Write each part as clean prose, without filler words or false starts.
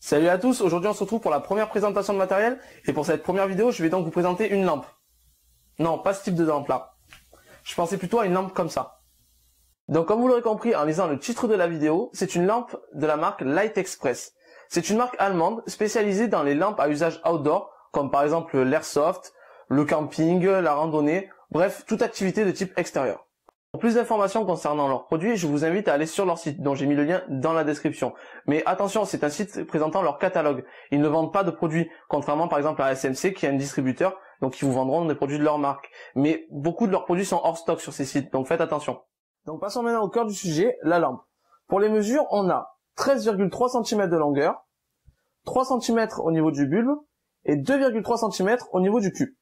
Salut à tous, aujourd'hui on se retrouve pour la première présentation de matériel et pour cette première vidéo je vais donc vous présenter une lampe. Non, pas ce type de lampe là. Je pensais plutôt à une lampe comme ça. Donc comme vous l'aurez compris en lisant le titre de la vidéo, c'est une lampe de la marque Light Express. C'est une marque allemande spécialisée dans les lampes à usage outdoor comme par exemple l'airsoft, le camping, la randonnée, bref toute activité de type extérieur. Pour plus d'informations concernant leurs produits, je vous invite à aller sur leur site, dont j'ai mis le lien dans la description. Mais attention, c'est un site présentant leur catalogue. Ils ne vendent pas de produits, contrairement par exemple à SMC qui est un distributeur, donc ils vous vendront des produits de leur marque. Mais beaucoup de leurs produits sont hors stock sur ces sites, donc faites attention. Donc passons maintenant au cœur du sujet, la lampe. Pour les mesures, on a 13,3 cm de longueur, 3 cm au niveau du bulbe et 2,3 cm au niveau du cul.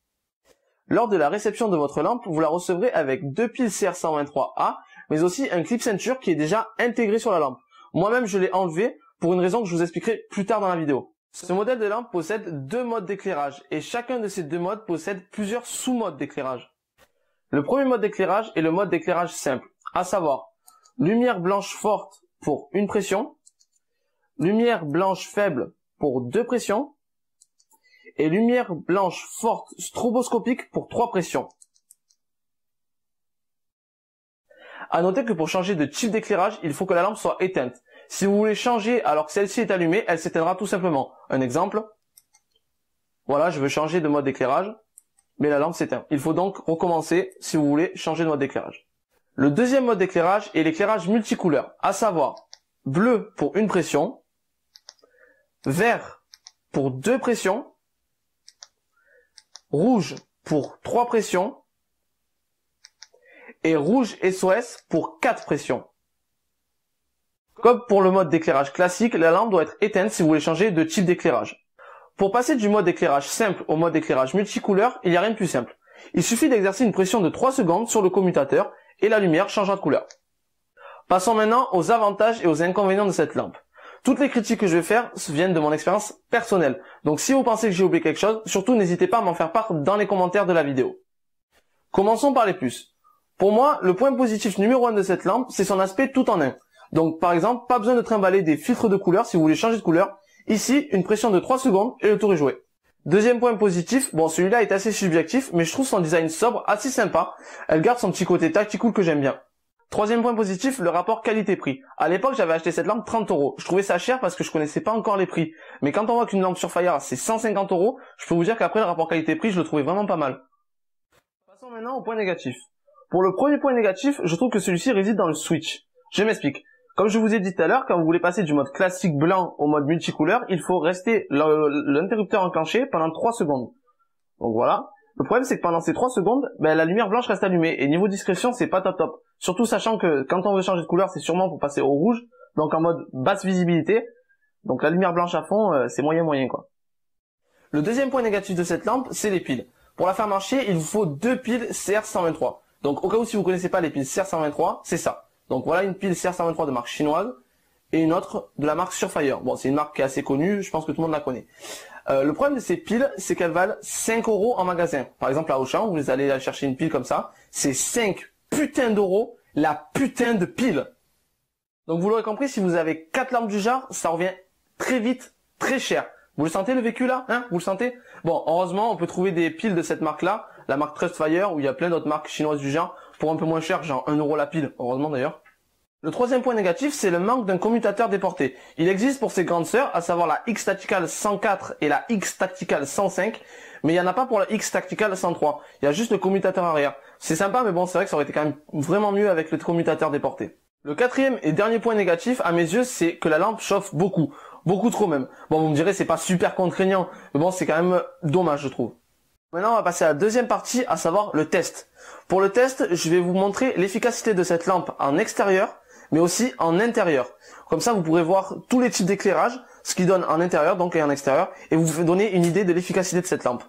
Lors de la réception de votre lampe, vous la recevrez avec deux piles CR123A, mais aussi un clip ceinture qui est déjà intégré sur la lampe. Moi-même, je l'ai enlevé pour une raison que je vous expliquerai plus tard dans la vidéo. Ce modèle de lampe possède deux modes d'éclairage, et chacun de ces deux modes possède plusieurs sous-modes d'éclairage. Le premier mode d'éclairage est le mode d'éclairage simple, à savoir lumière blanche forte pour une pression, lumière blanche faible pour deux pressions, et lumière blanche forte stroboscopique pour 3 pressions. À noter que pour changer de type d'éclairage, il faut que la lampe soit éteinte. Si vous voulez changer alors que celle-ci est allumée, elle s'éteindra tout simplement. Un exemple, voilà, je veux changer de mode d'éclairage, mais la lampe s'éteint. Il faut donc recommencer si vous voulez changer de mode d'éclairage. Le deuxième mode d'éclairage est l'éclairage multicouleur, à savoir bleu pour une pression, vert pour 2 pressions, rouge pour 3 pressions et rouge SOS pour 4 pressions. Comme pour le mode d'éclairage classique, la lampe doit être éteinte si vous voulez changer de type d'éclairage. Pour passer du mode d'éclairage simple au mode d'éclairage multicouleur, il n'y a rien de plus simple. Il suffit d'exercer une pression de 3 secondes sur le commutateur et la lumière changera de couleur. Passons maintenant aux avantages et aux inconvénients de cette lampe. Toutes les critiques que je vais faire viennent de mon expérience personnelle. Donc si vous pensez que j'ai oublié quelque chose, surtout n'hésitez pas à m'en faire part dans les commentaires de la vidéo. Commençons par les plus. Pour moi, le point positif numéro 1 de cette lampe, c'est son aspect tout en un. Donc par exemple, pas besoin de trimballer des filtres de couleur si vous voulez changer de couleur. Ici, une pression de 3 secondes et le tour est joué. Deuxième point positif, bon celui-là est assez subjectif, mais je trouve son design sobre assez sympa. Elle garde son petit côté tactical que j'aime bien. Troisième point positif, le rapport qualité-prix. À l'époque, j'avais acheté cette lampe 30 €. Je trouvais ça cher parce que je connaissais pas encore les prix. Mais quand on voit qu'une lampe Surefire c'est 150 €, je peux vous dire qu'après le rapport qualité-prix, je le trouvais vraiment pas mal. Passons maintenant au point négatif. Pour le premier point négatif, je trouve que celui-ci réside dans le switch. Je m'explique. Comme je vous ai dit tout à l'heure, quand vous voulez passer du mode classique blanc au mode multicouleur, il faut rester l'interrupteur enclenché pendant 3 secondes. Donc voilà. Le problème, c'est que pendant ces 3 secondes, la lumière blanche reste allumée. Et niveau discrétion, c'est pas top top. Surtout sachant que quand on veut changer de couleur, c'est sûrement pour passer au rouge. Donc en mode basse visibilité. Donc la lumière blanche à fond, c'est moyen quoi. Le deuxième point négatif de cette lampe, c'est les piles. Pour la faire marcher, il vous faut deux piles CR123. Donc au cas où si vous connaissez pas les piles CR123, c'est ça. Donc voilà une pile CR123 de marque chinoise. Et une autre de la marque Surefire. Bon, c'est une marque qui est assez connue, je pense que tout le monde la connaît. Le problème de ces piles, c'est qu'elles valent 5 € en magasin. Par exemple, à Auchan, vous allez aller chercher une pile comme ça, c'est 5 putains d'euros la putain de pile. Donc vous l'aurez compris, si vous avez 4 lampes du genre, ça revient très vite, très cher. Vous le sentez le vécu là, hein? Vous le sentez? Bon, heureusement, on peut trouver des piles de cette marque-là, la marque Trustfire, où il y a plein d'autres marques chinoises du genre, pour un peu moins cher, genre 1 € la pile, heureusement d'ailleurs. Le troisième point négatif, c'est le manque d'un commutateur déporté. Il existe pour ses grandes sœurs, à savoir la X-Tactical 104 et la X-Tactical 105, mais il n'y en a pas pour la X-Tactical 103. Il y a juste le commutateur arrière. C'est sympa, mais bon, c'est vrai que ça aurait été quand même vraiment mieux avec le commutateur déporté. Le quatrième et dernier point négatif, à mes yeux, c'est que la lampe chauffe beaucoup. Beaucoup trop même. Bon, vous me direz, c'est pas super contraignant, mais bon, c'est quand même dommage, je trouve. Maintenant, on va passer à la deuxième partie, à savoir le test. Pour le test, je vais vous montrer l'efficacité de cette lampe en extérieur, mais aussi en intérieur. Comme ça, vous pourrez voir tous les types d'éclairage, ce qui donne en intérieur donc et en extérieur, et vous donner une idée de l'efficacité de cette lampe.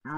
Un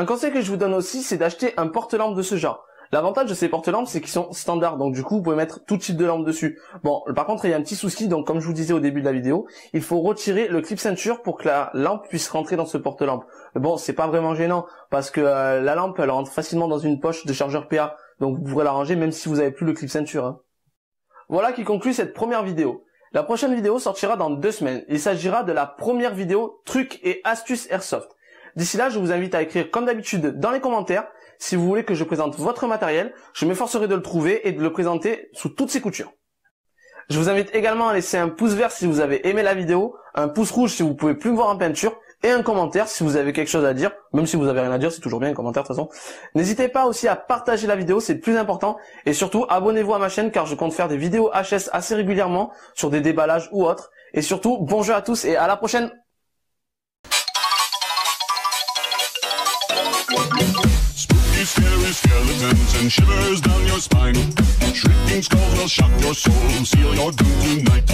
conseil que je vous donne aussi, c'est d'acheter un porte-lampe de ce genre. L'avantage de ces porte-lampes, c'est qu'ils sont standards, donc du coup, vous pouvez mettre tout type de lampe dessus. Bon, par contre, il y a un petit souci, donc comme je vous disais au début de la vidéo, il faut retirer le clip ceinture pour que la lampe puisse rentrer dans ce porte-lampe. Bon, c'est pas vraiment gênant, parce que la lampe, elle rentre facilement dans une poche de chargeur PA, donc vous pourrez la ranger même si vous avez plus le clip ceinture. Hein. Voilà qui conclut cette première vidéo. La prochaine vidéo sortira dans 2 semaines. Il s'agira de la première vidéo trucs et astuces Airsoft. D'ici là, je vous invite à écrire comme d'habitude dans les commentaires si vous voulez que je présente votre matériel. Je m'efforcerai de le trouver et de le présenter sous toutes ses coutures. Je vous invite également à laisser un pouce vert si vous avez aimé la vidéo, un pouce rouge si vous pouvez plus me voir en peinture et un commentaire si vous avez quelque chose à dire. Même si vous avez rien à dire, c'est toujours bien un commentaire de toute façon. N'hésitez pas aussi à partager la vidéo, c'est le plus important. Et surtout, abonnez-vous à ma chaîne car je compte faire des vidéos HS assez régulièrement sur des déballages ou autres. Et surtout, bon jeu à tous et à la prochaine. Spooky, scary skeletons and shivers down your spine. Shrieking skulls will shock your soul, seal your doom tonight.